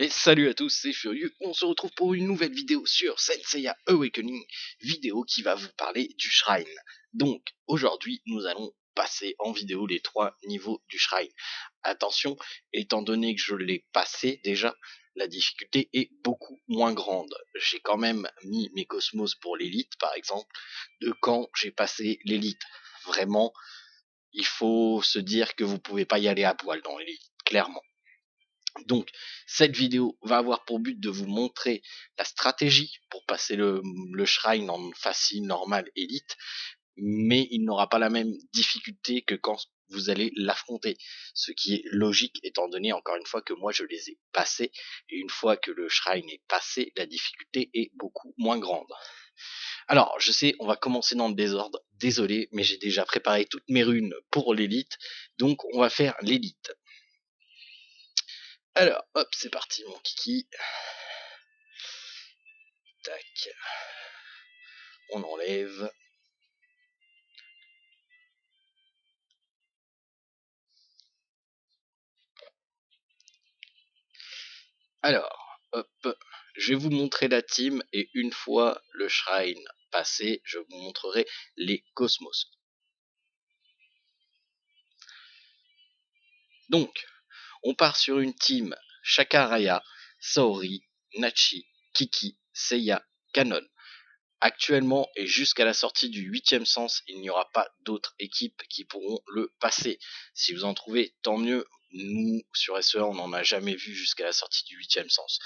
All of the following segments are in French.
Et salut à tous, c'est Furieux, on se retrouve pour une nouvelle vidéo sur Senseiya Awakening, vidéo qui va vous parler du Shrine. Donc, aujourd'hui, nous allons passer en vidéo les 3 niveaux du Shrine. Attention, étant donné que je l'ai passé déjà, la difficulté est beaucoup moins grande. J'ai quand même mis mes cosmos pour l'élite, par exemple, de quand j'ai passé l'élite. Vraiment, il faut se dire que vous pouvez pas y aller à poil dans l'élite, clairement. Donc, cette vidéo va avoir pour but de vous montrer la stratégie pour passer le shrine en facile, normal, élite, mais il n'aura pas la même difficulté que quand vous allez l'affronter, ce qui est logique étant donné encore une fois que moi je les ai passés, et une fois que le shrine est passé, la difficulté est beaucoup moins grande. Alors, je sais, on va commencer dans le désordre, désolé, mais j'ai déjà préparé toutes mes runes pour l'élite, donc on va faire l'élite. Alors, hop, c'est parti mon kiki. Tac. On enlève. Alors, hop. Je vais vous montrer la team et une fois le shrine passé, je vous montrerai les cosmos. Donc, on part sur une team Shakaraya, Saori, Nachi, Kiki, Seiya, Kanon. Actuellement et jusqu'à la sortie du 8ème sens, il n'y aura pas d'autres équipes qui pourront le passer. Si vous en trouvez, tant mieux. Nous, sur SEA, on n'en a jamais vu jusqu'à la sortie du 8ème sens.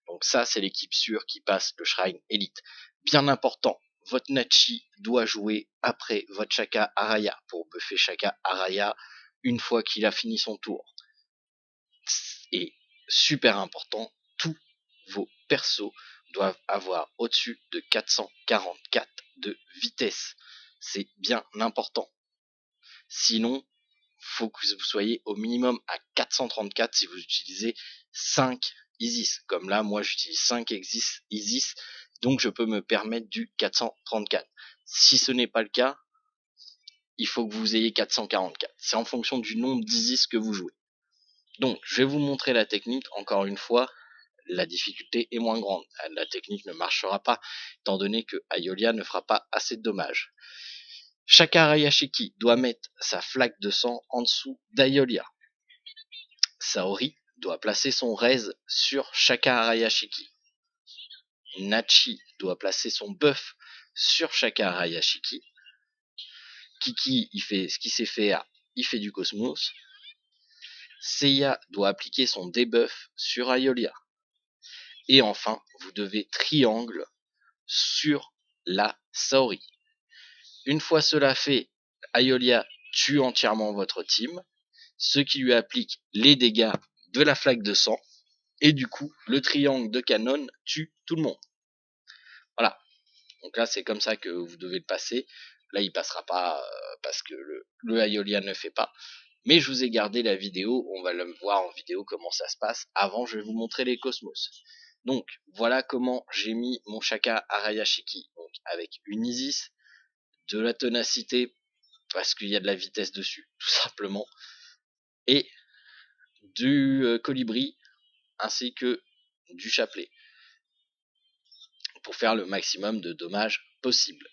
Donc ça, c'est l'équipe sûre qui passe le Shrine Elite. Bien important, votre Nachi doit jouer après votre Shaka Araya pour buffer Shaka Araya une fois qu'il a fini son tour. Et super important, tous vos persos doivent avoir au-dessus de 444 de vitesse. C'est bien important. Sinon, faut que vous soyez au minimum à 434 si vous utilisez 5 Isis. Comme là, moi j'utilise 5 Isis, donc je peux me permettre du 434. Si ce n'est pas le cas, il faut que vous ayez 444. C'est en fonction du nombre d'Isis que vous jouez. Donc, je vais vous montrer la technique, encore une fois, la difficulté est moins grande. La technique ne marchera pas, étant donné que Aiolia ne fera pas assez de dommages. Shaka Arayashiki doit mettre sa flaque de sang en dessous d'Aiolia. Saori doit placer son raise sur Shaka Arayashiki. Nachi doit placer son buff sur Shaka Arayashiki. Kiki, il fait ce qu'il sait faire, il fait du cosmos. Seiya doit appliquer son debuff sur Aiolia. Et enfin, vous devez triangle sur la Saori. Une fois cela fait, Aiolia tue entièrement votre team, ce qui lui applique les dégâts de la flaque de sang, et du coup, le triangle de canon tue tout le monde. Voilà. Donc là, c'est comme ça que vous devez le passer. Là, il passera pas parce que le Aiolia ne fait pas. Mais je vous ai gardé la vidéo, on va le voir en vidéo comment ça se passe. Avant, je vais vous montrer les cosmos. Donc, voilà comment j'ai mis mon Shaka Arayashiki. Donc, avec une Isis, de la ténacité, parce qu'il y a de la vitesse dessus, tout simplement, et du colibri, ainsi que du chapelet, pour faire le maximum de dommages possible.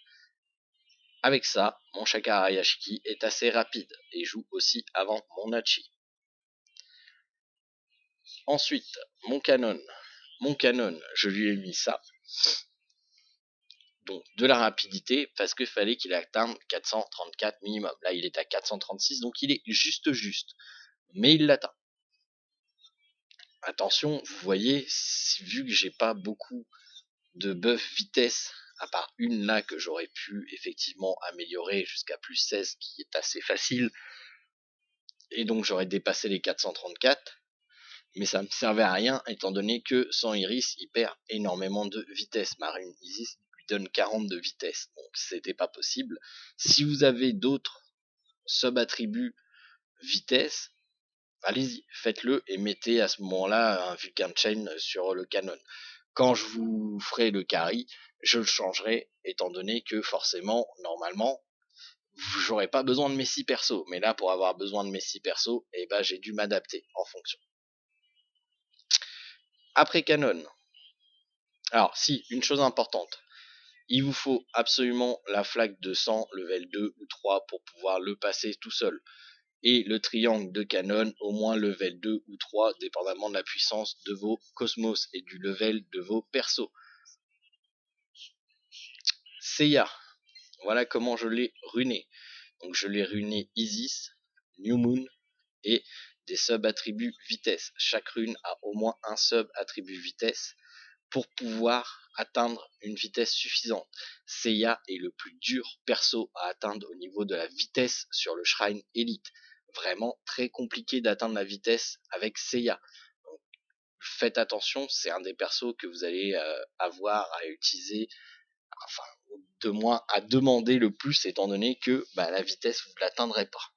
Avec ça, mon Shaka Arayashiki est assez rapide, et joue aussi avant mon Nachi. Ensuite, mon canon, je lui ai mis ça. Donc de la rapidité parce qu'il fallait qu'il atteigne 434 minimum. Là il est à 436 donc il est juste, mais il l'atteint. Attention, vous voyez, vu que j'ai pas beaucoup de buff vitesse, à part une là que j'aurais pu effectivement améliorer jusqu'à plus 16 qui est assez facile, et donc j'aurais dépassé les 434, mais ça me servait à rien étant donné que sans Iris il perd énormément de vitesse. Ma rune Isis lui donne 40 de vitesse, donc c'était pas possible. Si vous avez d'autres sub-attributs vitesse, allez-y, faites-le et mettez à ce moment-là un Vulcan Chain sur le canon. Quand je vous ferai le carry, je le changerai étant donné que forcément, normalement, j'aurais pas besoin de mes 6 persos. Mais là, pour avoir besoin de mes 6 persos, eh ben, j'ai dû m'adapter en fonction. Après Canon, alors si, une chose importante, il vous faut absolument la flaque de sang level 2 ou 3 pour pouvoir le passer tout seul. Et le triangle de Canon au moins level 2 ou 3, dépendamment de la puissance de vos cosmos et du level de vos persos. Seiya, voilà comment je l'ai runé. Donc je l'ai runé Isis, New Moon et des sub-attributs vitesse. Chaque rune a au moins un sub-attribut vitesse pour pouvoir atteindre une vitesse suffisante. Seiya est le plus dur perso à atteindre au niveau de la vitesse sur le Shrine Elite. Vraiment très compliqué d'atteindre la vitesse avec Seiya. Donc, faites attention, c'est un des persos que vous allez avoir à utiliser, enfin de moins à demander le plus, étant donné que la vitesse vous ne l'atteindrez pas.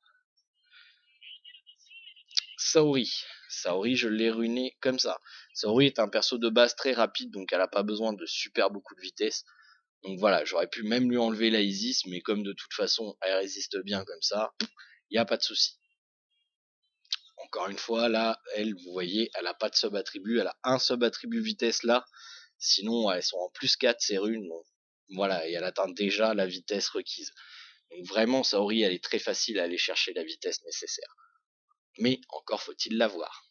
Saori. Saori, je l'ai ruiné comme ça. Saori est un perso de base très rapide, donc elle a pas besoin de super beaucoup de vitesse. Donc voilà, j'aurais pu même lui enlever la Isis, mais comme de toute façon elle résiste bien comme ça, il n'y a pas de souci. Encore une fois, là, elle, vous voyez, elle a pas de sub-attribut, elle a un sub-attribut vitesse là. Sinon, elles sont en plus 4 ces runes, donc voilà, et elle atteint déjà la vitesse requise. Donc vraiment, Saori, elle est très facile à aller chercher la vitesse nécessaire. Mais encore faut-il l'avoir.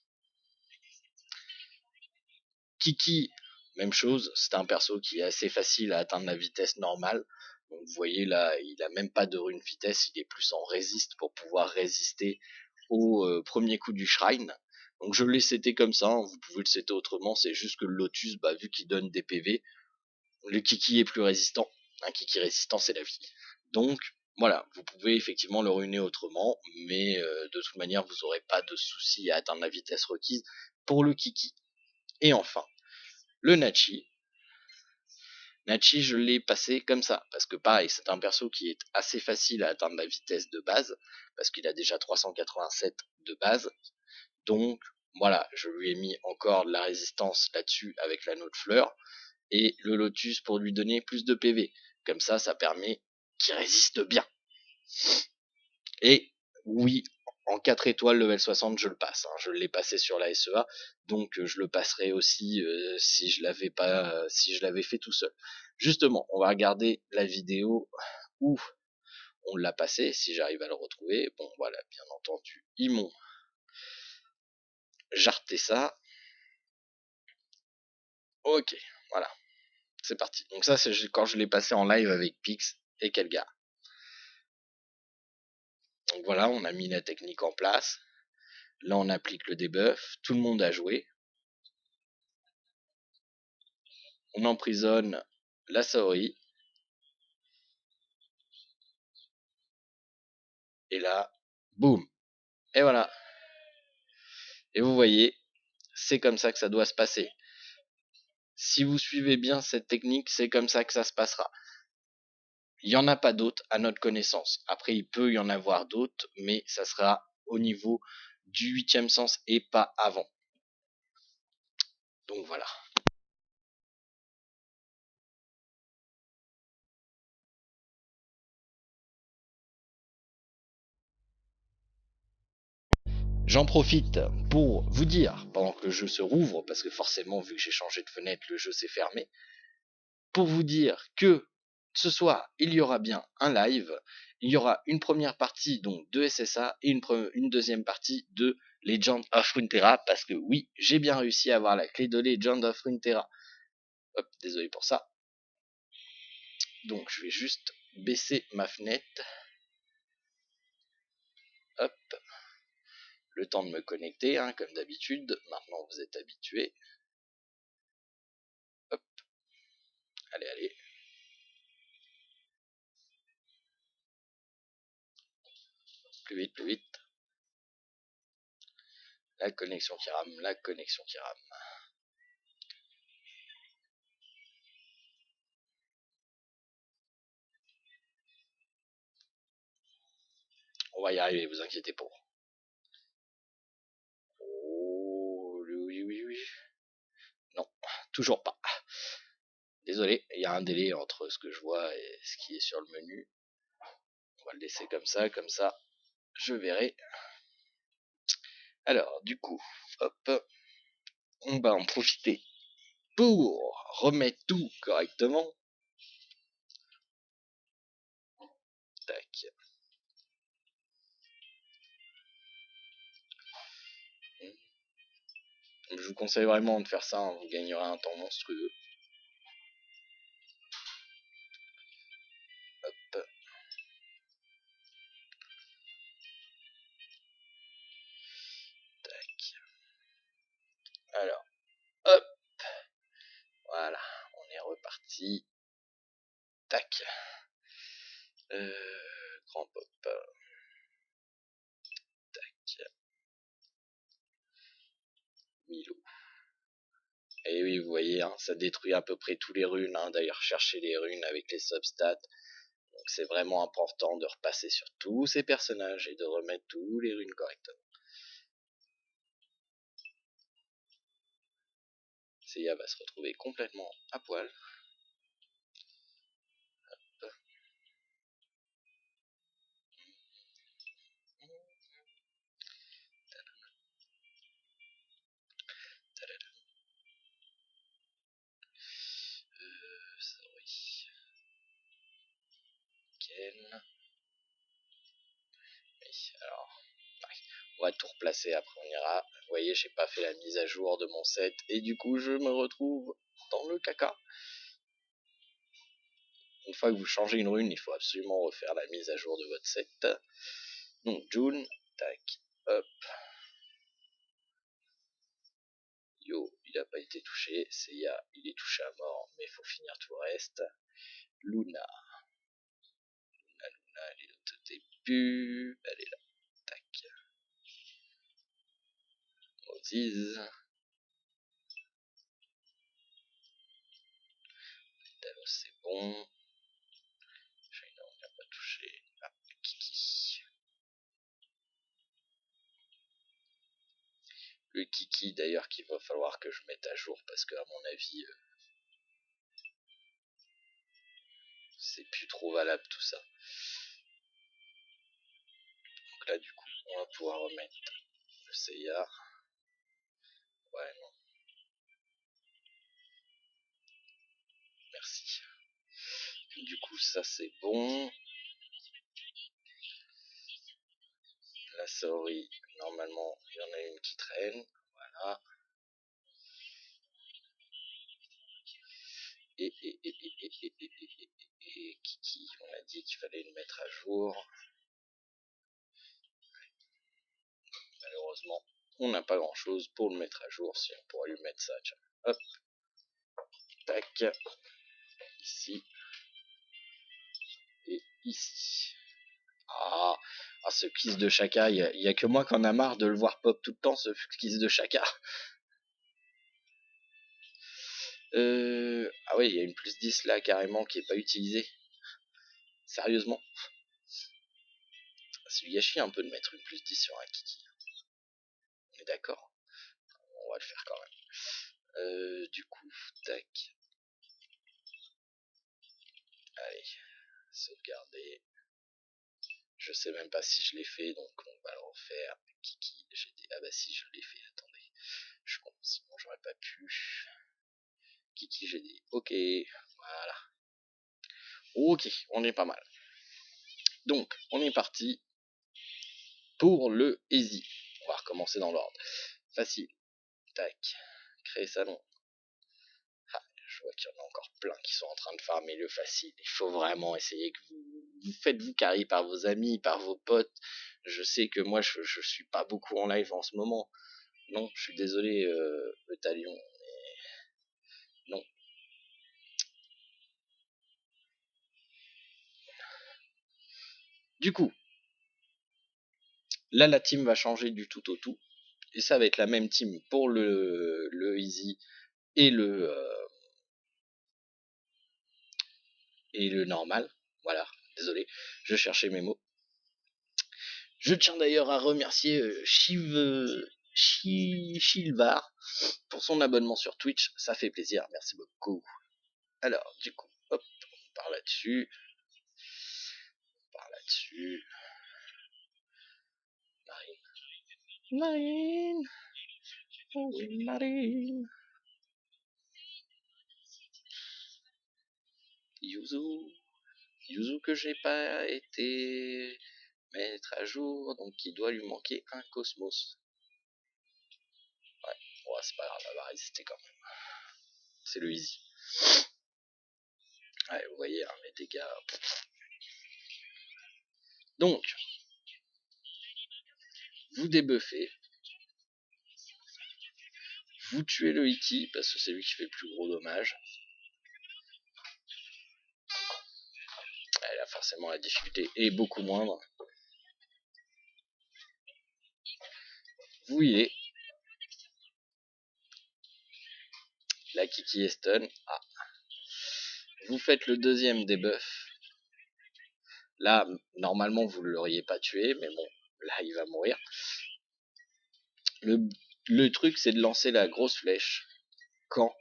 Kiki, même chose, c'est un perso qui est assez facile à atteindre la vitesse normale. Donc vous voyez là, il a même pas de rune vitesse, il est plus en résiste pour pouvoir résister au premier coup du shrine. Donc je l'ai seté comme ça, hein. Vous pouvez le setter autrement, c'est juste que le lotus, vu qu'il donne des PV, le Kiki est plus résistant. Un Kiki résistant, c'est la vie. Donc voilà, vous pouvez effectivement le ruiner autrement, mais de toute manière, vous n'aurez pas de souci à atteindre la vitesse requise pour le Kiki. Et enfin, le Nachi. Nachi, je l'ai passé comme ça, parce que pareil, c'est un perso qui est assez facile à atteindre la vitesse de base, parce qu'il a déjà 387 de base. Donc voilà, je lui ai mis encore de la résistance là-dessus avec l'anneau de fleur, et le lotus pour lui donner plus de PV. Comme ça permet qu'il résiste bien. Et oui, en 4 étoiles level 60, je le passe. Je l'ai passé sur la SEA, donc je le passerai aussi si je l'avais pas, si je l'avais fait tout seul. Justement, on va regarder la vidéo où on l'a passé, si j'arrive à le retrouver. Bon, voilà, bien entendu, ils m'ont jarté ça. Ok, voilà, c'est parti. Donc ça, c'est quand je l'ai passé en live avec Pix et Kelgar. Donc voilà, on a mis la technique en place. Là, on applique le debuff. Tout le monde a joué. On emprisonne la Saori. Et là, boum. Et voilà. Et vous voyez, c'est comme ça que ça doit se passer. Si vous suivez bien cette technique, c'est comme ça que ça se passera. Il n'y en a pas d'autres à notre connaissance. Après, il peut y en avoir d'autres, mais ça sera au niveau du 8e sens et pas avant. Donc voilà. J'en profite pour vous dire, pendant que le jeu se rouvre, parce que forcément, vu que j'ai changé de fenêtre, le jeu s'est fermé, pour vous dire que ce soir, il y aura bien un live. Il y aura une première partie donc de SSA et une deuxième partie de Legend of Runeterra, parce que oui, j'ai bien réussi à avoir la clé de Legend of Runeterra. Hop, désolé pour ça. Donc je vais juste baisser ma fenêtre. Hop, le temps de me connecter, comme d'habitude. Maintenant vous êtes habitués. Hop, allez, allez. Plus vite, plus vite. La connexion qui rame, la connexion qui rame. On va y arriver, vous inquiétez pas. Oh, oui, oui, oui. Non, toujours pas. Désolé, il y a un délai entre ce que je vois et ce qui est sur le menu. On va le laisser comme ça, je verrai. Alors, du coup, hop, On va en profiter pour remettre tout correctement. Tac. Je vous conseille vraiment de faire ça, hein, vous gagnerez un temps monstrueux. Hop. Tac. Alors, hop. Voilà, on est reparti. Tac. Grand pop. Tac. Milo. Et oui, vous voyez, hein, ça détruit à peu près tous les runes. Hein. D'ailleurs, cherchez les runes avec les substats. Donc c'est vraiment important de repasser sur tous ces personnages et de remettre tous les runes correctement. Seiya va se retrouver complètement à poil. Hop. Sorry. Ken. Oui, alors. Ouais. On va tout replacer, après on ira. Vous voyez, j'ai pas fait la mise à jour de mon set. Et du coup, je me retrouve dans le caca. Une fois que vous changez une rune, il faut absolument refaire la mise à jour de votre set. Donc, June. Tac. Hop. Yo, il n'a pas été touché. Seiya, il est touché à mort, mais il faut finir tout le reste. Luna. Luna, elle est au début. Elle est là. Tac. Moses. Dalos, c'est bon. Shaina, on n'a pas touché. Ah, Kiki. Le Kiki, d'ailleurs, qu'il va falloir que je mette à jour parce qu'à mon avis, c'est plus trop valable tout ça. Donc là, du coup, on va pouvoir remettre le Seiya. Ouais, non. Merci. Du coup, ça c'est bon. La Saori, normalement, il y en a une qui traîne. Voilà. Et Kiki, on a dit qu'il fallait le mettre à jour. Malheureusement, on n'a pas grand chose pour le mettre à jour. Si on pourrait lui mettre ça, tiens. Hop. Tac. Ici. Et ici. Ah, ce kiss de Shaka, il y a que moi qui en a marre de le voir pop tout le temps, ce kiss de Shaka. Ah oui, il y a une plus 10 là carrément qui est pas utilisée. Sérieusement. C'est du gâchis un peu de mettre une plus 10 sur un Kiki. On est d'accord. On va le faire quand même. Du coup, tac. Allez, sauvegarder. Je sais même pas si je l'ai fait, donc on va le refaire. Kiki, j'ai dit. Ah bah si, je l'ai fait, attendez. Je compte, sinon j'aurais pas pu. Kiki, j'ai dit. Ok, voilà. Ok, on est pas mal. Donc, on est parti pour le easy. On va recommencer dans l'ordre. Facile. Tac. Créer salon. Ah, je vois qu'il y en a encore plein qui sont en train de farmer le facile. Il faut vraiment essayer que vous faites vous carry par vos amis, par vos potes. Je sais que moi, je suis pas beaucoup en live en ce moment. Non, je suis désolé, le talion. Mais non. Du coup, là, la team va changer du tout au tout. Et ça va être la même team pour le easy et le normal. Voilà, désolé, je cherchais mes mots. Je tiens d'ailleurs à remercier Shilvar pour son abonnement sur Twitch, ça fait plaisir, merci beaucoup. Alors, du coup, hop, on part là-dessus. Marine. Marine. Marine. Yuzu que j'ai pas été mettre à jour, donc il doit lui manquer un cosmos. Ouais, c'est pas grave, elle va résister quand même. C'est le easy. Ouais, vous voyez, hein, les dégâts. Donc, vous débuffez. Vous tuez le Iki, parce que c'est lui qui fait le plus gros dommage. Là, forcément, la difficulté est beaucoup moindre. Vous healez. La Kiki est stun. Ah. Vous faites le deuxième debuff. Là, normalement, vous ne l'auriez pas tué, mais bon, là, il va mourir. Le truc, c'est de lancer la grosse flèche quand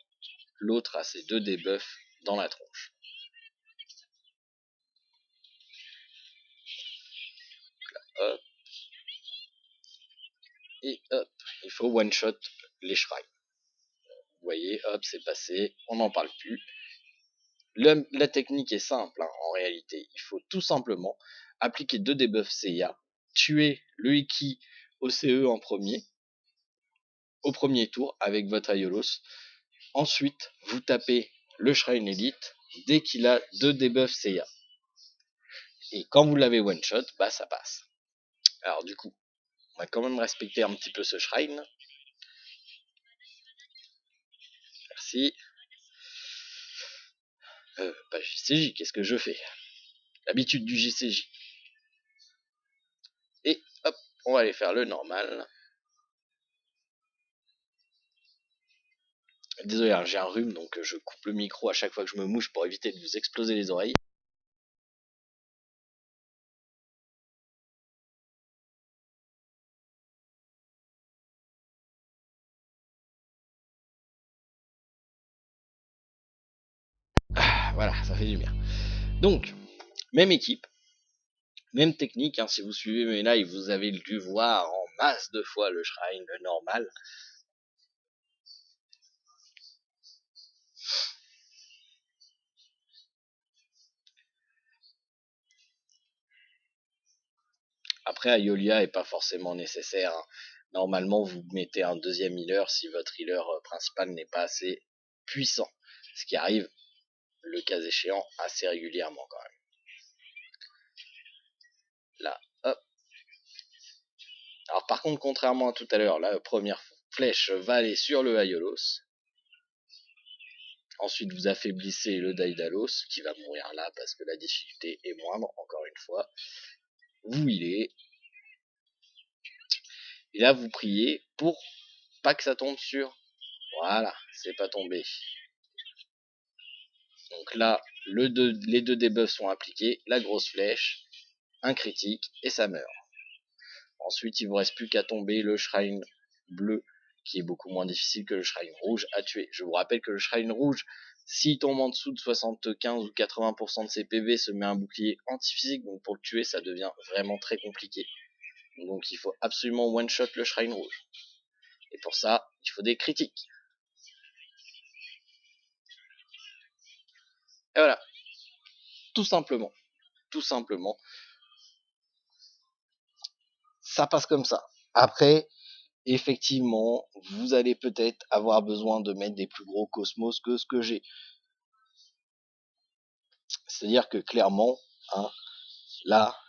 l'autre a ses 2 debuffs dans la tronche. Là, hop. Et hop, il faut one-shot les shrines. Vous voyez, hop, c'est passé, on n'en parle plus. La technique est simple, hein, en réalité. Il faut tout simplement appliquer 2 debuffs Seiya, tuer le Iki OCE au premier tour avec votre Aiolos. Ensuite, vous tapez le Shrine Elite dès qu'il a 2 debuffs Seiya. Et quand vous l'avez one shot, bah ça passe. Alors du coup, on va quand même respecter un petit peu ce Shrine. Merci. Pas JCJ, qu'est-ce que je fais? L'habitude du JCJ. Et hop, on va aller faire le normal. Désolé, hein, j'ai un rhume, donc je coupe le micro à chaque fois que je me mouche pour éviter de vous exploser les oreilles. Ah, voilà, ça fait du bien. Donc, même équipe, même technique, hein, si vous suivez mes lives, vous avez dû voir en masse de fois le Shrine, le normal. Après, Aiolia est pas forcément nécessaire, hein. Normalement, vous mettez un deuxième healer si votre healer principal n'est pas assez puissant. Ce qui arrive, le cas échéant, assez régulièrement quand même. Là, hop. Alors par contre, contrairement à tout à l'heure, la première flèche va aller sur le Aiolos. Ensuite, vous affaiblissez le Daedalus, qui va mourir là parce que la difficulté est moindre, encore une fois. Vous healez. Et là, vous priez pour pas que ça tombe sur. Voilà, c'est pas tombé. Donc là, les 2 debuffs sont appliqués, la grosse flèche, un critique, et ça meurt. Ensuite, il vous reste plus qu'à tomber le Shrine bleu, qui est beaucoup moins difficile que le Shrine rouge à tuer. Je vous rappelle que le Shrine rouge, s'il tombe en dessous de 75 ou 80% de ses PV, se met un bouclier anti-physique, donc pour le tuer, ça devient vraiment très compliqué. Donc il faut absolument one-shot le Shrine rouge. Et pour ça, il faut des critiques. Et voilà. Tout simplement. Tout simplement. Ça passe comme ça. Après, effectivement, vous allez peut-être avoir besoin de mettre des plus gros cosmos que ce que j'ai. C'est-à-dire que clairement, hein, là,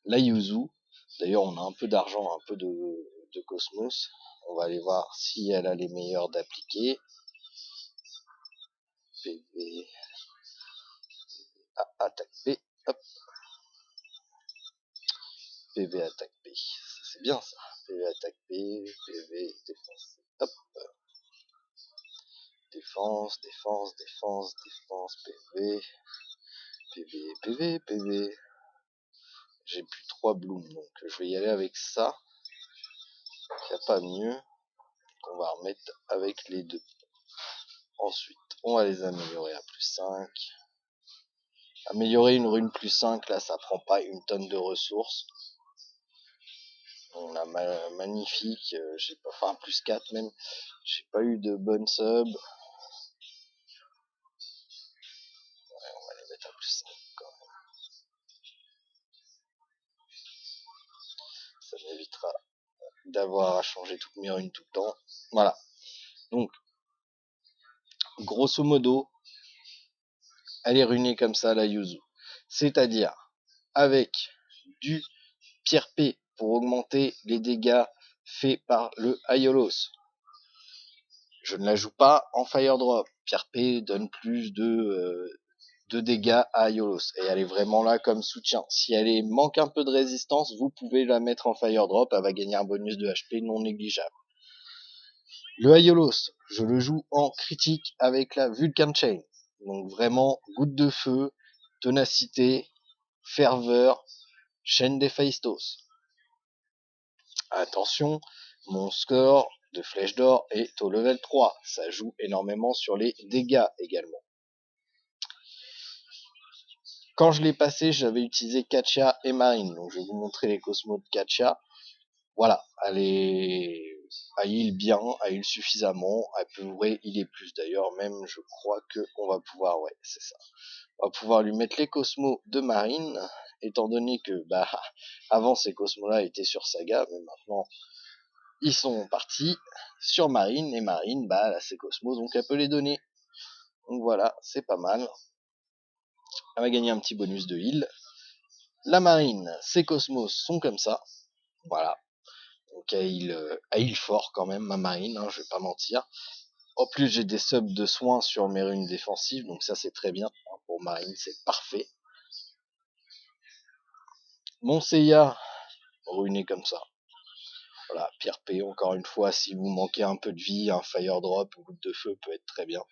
la Yuzu, d'ailleurs on a un peu d'argent, un peu de cosmos. On va aller voir si elle a les meilleurs d'appliquer. PV, attaque P, hop. PV attaque P, c'est bien ça. PV attaque P, PV défense, hop. Défense, défense, défense, défense, PV, PV, PV, PV. J'ai plus 3 blooms, donc je vais y aller avec ça. Il n'y a pas mieux. On va remettre avec les 2. Ensuite, on va les améliorer à plus 5. Améliorer une rune plus 5, là, ça prend pas une tonne de ressources. On a magnifique, j'ai pas, enfin plus 4 même, j'ai pas eu de bonne sub. On va les mettre à plus 5 quand même. Ça m'évitera d'avoir à changer toutes mes runes tout le temps. Voilà. Donc, grosso modo, elle est runée comme ça la Yuzu. C'est-à-dire avec du pierre P pour augmenter les dégâts faits par le Aiolos. Je ne la joue pas en Fire Drop. Pierre P donne plus de dégâts à Aiolos. Et elle est vraiment là comme soutien. Si elle manque un peu de résistance, vous pouvez la mettre en Fire Drop. Elle va gagner un bonus de HP non négligeable. Le Aiolos, je le joue en critique avec la Vulcan Chain. Donc vraiment, goutte de feu, ténacité, ferveur, chaîne d'Héphaïstos. Attention, mon score de flèche d'or est au level 3. Ça joue énormément sur les dégâts également. Quand je l'ai passé, j'avais utilisé Katia et Marine. Donc je vais vous montrer les cosmos de Katia. Voilà, elle heal bien, elle heal suffisamment, elle peut healer plus d'ailleurs, même je crois que on va pouvoir, ouais, c'est ça. On va pouvoir lui mettre les cosmos de Marine, étant donné que, avant ces cosmos-là étaient sur Saga, mais maintenant, ils sont partis sur Marine, et Marine, elle a ses cosmos, donc elle peut les donner. Donc voilà, c'est pas mal. Elle va gagner un petit bonus de heal. La Marine, ses cosmos sont comme ça. Voilà. Donc elle heal fort quand même, ma Marine, je vais pas mentir. En plus, j'ai des subs de soins sur mes runes défensives, donc ça c'est très bien. Pour Marine, c'est parfait. Mon Seiya, ruiné comme ça. Voilà, pierre P, encore une fois, si vous manquez un peu de vie, un Fire Drop ou goutte de feu peut être très bien.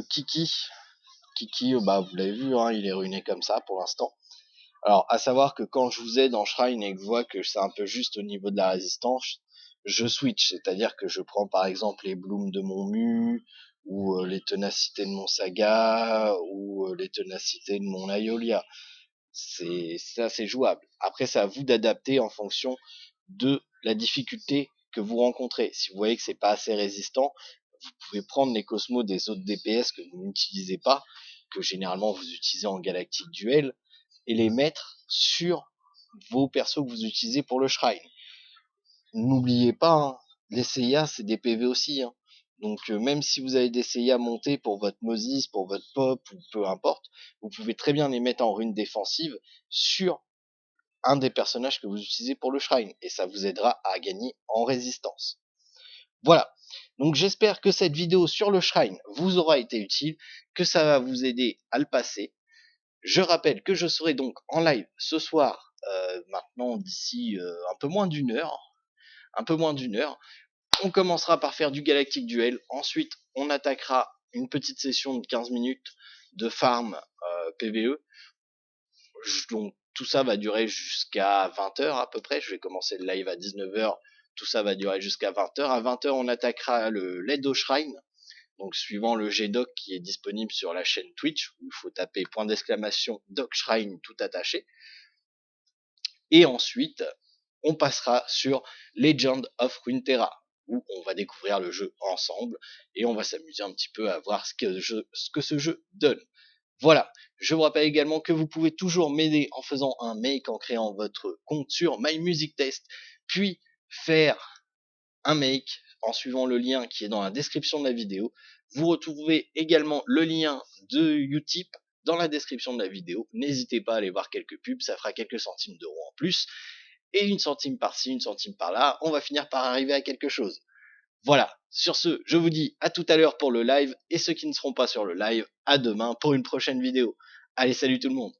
Kiki, vous l'avez vu, il est ruiné comme ça pour l'instant. Alors, à savoir que quand je vous aide en Shrine et que je vois que c'est un peu juste au niveau de la résistance, je switch, c'est-à-dire que je prends par exemple les blooms de mon Mu, ou les tenacités de mon Saga, ou les tenacités de mon Aiolia. C'est jouable. Après, c'est à vous d'adapter en fonction de la difficulté que vous rencontrez. Si vous voyez que c'est pas assez résistant, vous pouvez prendre les cosmos des autres DPS que vous n'utilisez pas, que généralement vous utilisez en Galactic Duel, et les mettre sur vos persos que vous utilisez pour le Shrine. N'oubliez pas, les CIA c'est des PV aussi. Donc même si vous avez des CIA montés pour votre Moses, pour votre Pop, ou peu importe, vous pouvez très bien les mettre en rune défensive sur un des personnages que vous utilisez pour le Shrine. Et ça vous aidera à gagner en résistance. Voilà. Donc j'espère que cette vidéo sur le Shrine vous aura été utile, que ça va vous aider à le passer. Je rappelle que je serai donc en live ce soir, maintenant d'ici un peu moins d'une heure. On commencera par faire du Galactic Duel. Ensuite, on attaquera une petite session de 15 minutes de farm PvE. Donc tout ça va durer jusqu'à 20h à peu près. Je vais commencer le live à 19h. Tout ça va durer jusqu'à 20h. À 20h, on attaquera le Ledo Shrine. Donc suivant le GDoc qui est disponible sur la chaîne Twitch, où il faut taper .! Shrine tout attaché. Et ensuite, on passera sur Legend of Runeterra, où on va découvrir le jeu ensemble et on va s'amuser un petit peu à voir ce que ce jeu donne. Voilà, je vous rappelle également que vous pouvez toujours m'aider en faisant un make, en créant votre compte sur My Music Test, puis faire un make en suivant le lien qui est dans la description de la vidéo. Vous retrouvez également le lien de Utip dans la description de la vidéo. N'hésitez pas à aller voir quelques pubs, ça fera quelques centimes d'euros en plus. Et une centime par-ci, une centime par-là, on va finir par arriver à quelque chose. Voilà, sur ce, je vous dis à tout à l'heure pour le live, et ceux qui ne seront pas sur le live, à demain pour une prochaine vidéo. Allez, salut tout le monde!